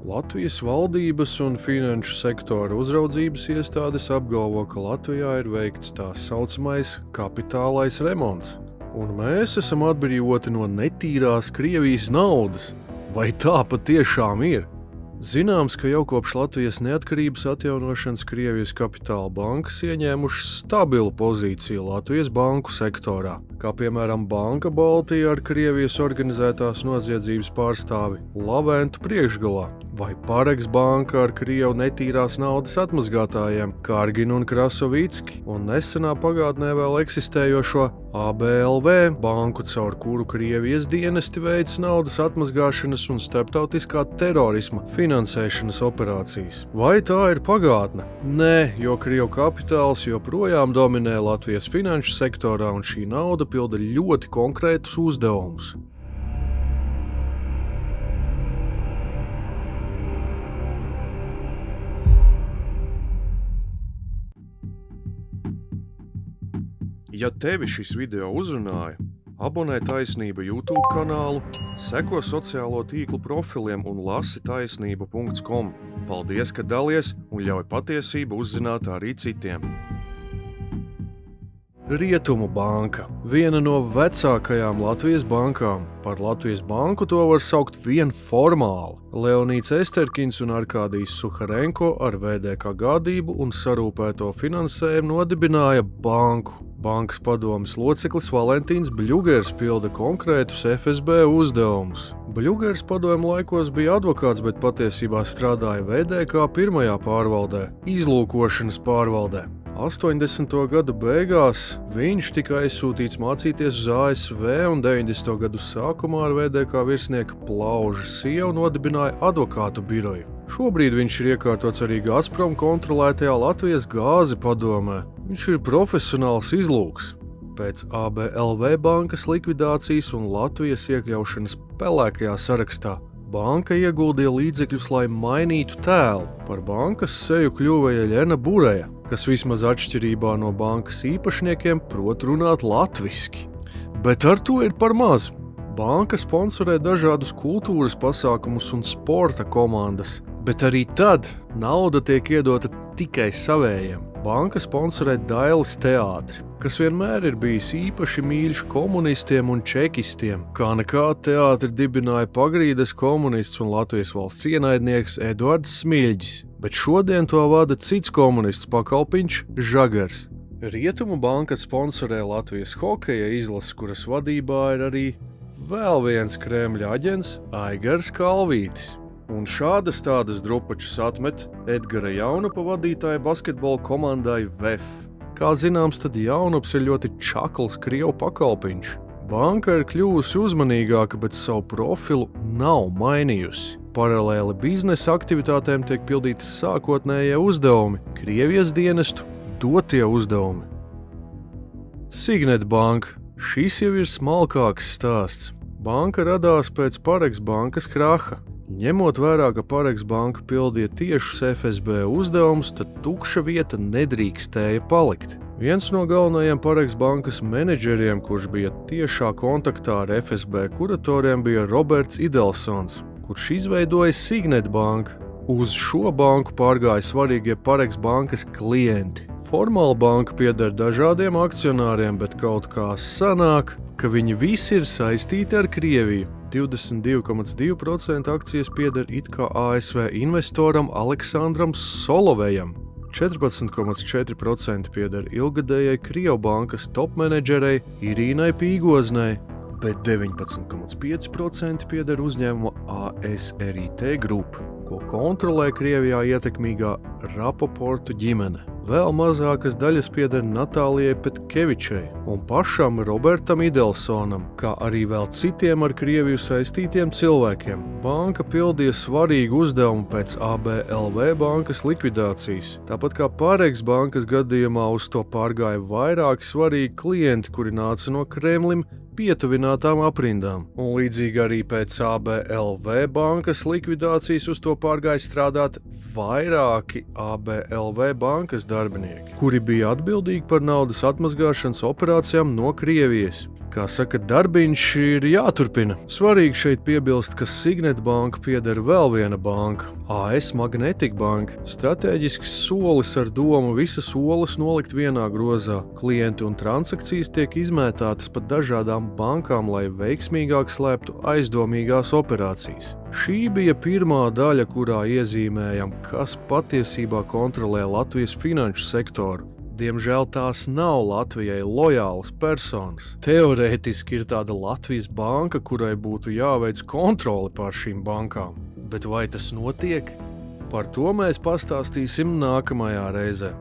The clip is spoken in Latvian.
Latvijas valdības un finanšu sektora uzraudzības iestādes apgalvo, ka Latvijā ir veikts tā saucamais kapitālais remonts, un mēs esam atbrīvoti no netīrās Krievijas naudas. Vai tā patiešām ir? Zināms, ka jau kopš Latvijas neatkarības atjaunošanas Krievijas kapitāla bankas ieņēmušas stabilu pozīciju Latvijas banku sektorā, kā piemēram Banka Baltija ar Krievijas organizētās noziedzības pārstāvi Laventu priekšgalā, vai Paregs banka ar Krievu netīrās naudas atmazgātājiem Karginu un Krasovicki, un nesenā pagātnē vēl eksistējošo ABLV banku, caur kuru Krievijas dienesti veic naudas atmazgāšanas un starptautiskā terorisma finansēšanas operācijas. Vai tā ir pagātne? Nē, jo Krievu kapitāls joprojām dominē Latvijas finanšu sektorā, un šī nauda pilda ļoti konkrētus uzdevumus. Ja tevi šis video uzrunāja, abonē Taisnība YouTube kanālu, seko sociālo tīklu profiliem un lasi taisnība.com. Paldies, ka dalies un ļauj patiesību uzzināt arī citiem. Rietumu banka – viena no vecākajām Latvijas bankām. Par Latvijas banku to var saukt vien formāli. Leonīds Esterkins un Arkādijs Suharenko ar VDK gādību un sarūpēto finansējumu nodibināja banku. Bankas padomes loceklis Valentīns Bļugers pilda konkrētus FSB uzdevumus. Bļugers padomu laikos bija advokāts, bet patiesībā strādāja VDK pirmajā pārvaldē – izlūkošanas pārvaldē. 80. gadu beigās viņš tika aizsūtīts mācīties uz ASV un 90. gadu sākumā ar VDK virsnieka Plauža sievu nodibināja advokātu biroju. Šobrīd viņš ir iekārtots arī Gazprom kontrolētajā Latvijas gāzi padomē. Viņš ir profesionāls izlūks. Pēc ABLV bankas likvidācijas un Latvijas iekļaušanas pelēkajā sarakstā banka ieguldīja līdzekļus, lai mainītu tēlu. Par bankas seju kļuva Jeļena Bureja, kas vismaz atšķirībā no bankas īpašniekiem prot runāt latviski. Bet ar to ir par maz. Banka sponsorē dažādus kultūras pasākumus un sporta komandas, bet arī tad nauda tiek iedota tikai savējiem. Banka sponsorē Dailes teātri, kas vienmēr ir bijis īpaši mīļš komunistiem un čekistiem, kā nekā teātri dibināja pagrīdes komunists un Latvijas valsts ienaidnieks Eduards Smiļģis, bet šodien to vada cits komunists pakalpiņš Žagars. Rietumu banka sponsorē Latvijas hokeja izlases, kuras vadībā ir arī vēl viens Kremļa aģents Aigars Kalvītis. Un šādas tādas drupačas atmet Edgara Jaunupa vadītāja basketbola komandai VEF. Kā zināms, tad Jaunups ir ļoti čakls Krievu pakalpiņš. Banka ir kļuvusi uzmanīgāka, bet savu profilu nav mainījusi. Paralēli biznesa aktivitātēm tiek pildīti sākotnējie uzdevumi, Krievijas dienestu dotie uzdevumi. Signet banka. Šis jau ir smalkāks stāsts. Banka radās pēc Paregs bankas kraha. Ņemot vērā, ka Paregs banka pildīja tiešus FSB uzdevumus, tad tukša vieta nedrīkstēja palikt. Viens no galvenajiem Paregs bankas menedžeriem, kurš bija tiešā kontaktā ar FSB kuratoriem, bija Roberts Idelsons, kurš izveidoja Signet banku. Uz šo banku pārgāja svarīgie Paregs bankas klienti. Formāli banka pieder dažādiem akcionāriem, bet kaut kā sanāk, ka viņi visi ir saistīti ar Krieviju. 22,2% akcijas pieder it kā ASV investoram Aleksandram Solovejam, 14,4% pieder ilgadējai Krievu bankas topmenedžerei Irīnai Pīgoznei, bet 19,5% pieder uzņēmuma ASRIT Group, ko kontrolē Krievijā ietekmīgā Rapoportu ģimene. Vēl mazākas daļas pieder Natālijai Petkevičai un pašam Robertam Idelsonam, kā arī vēl citiem ar Krieviju saistītiem cilvēkiem. Banka pildīja svarīgu uzdevumu pēc ABLV bankas likvidācijas. Tāpat kā Paregs bankas gadījumā uz to pārgāja vairāki svarīgi klienti, kuri nāca no Kremlim pietuvinātām aprindām. Un līdzīgi arī pēc ABLV bankas likvidācijas uz to pārgāja strādāt vairāki ABLV bankas darbinieki, kuri bija atbildīgi par naudas atmazgāšanas operācijām no Krievijas. Kā saka, darbiņš ir jāturpina. Svarīgi šeit piebilst, ka Signet banka pieder vēl viena banka – AS Magnetic Bank. Stratēģisks solis ar domu visas olas nolikt vienā grozā. Klienti un transakcijas tiek izmētātas pa dažādām bankām, lai veiksmīgāk slēptu aizdomīgās operācijas. Šī bija pirmā daļa, kurā iezīmējam, kas patiesībā kontrolē Latvijas finanšu sektoru. Diemžēl tās nav Latvijai lojālas personas. Teorētiski ir tāda Latvijas banka, kurai būtu jāveic kontroli pār šīm bankām. Bet vai tas notiek? Par to mēs pastāstīsim nākamajā reizē.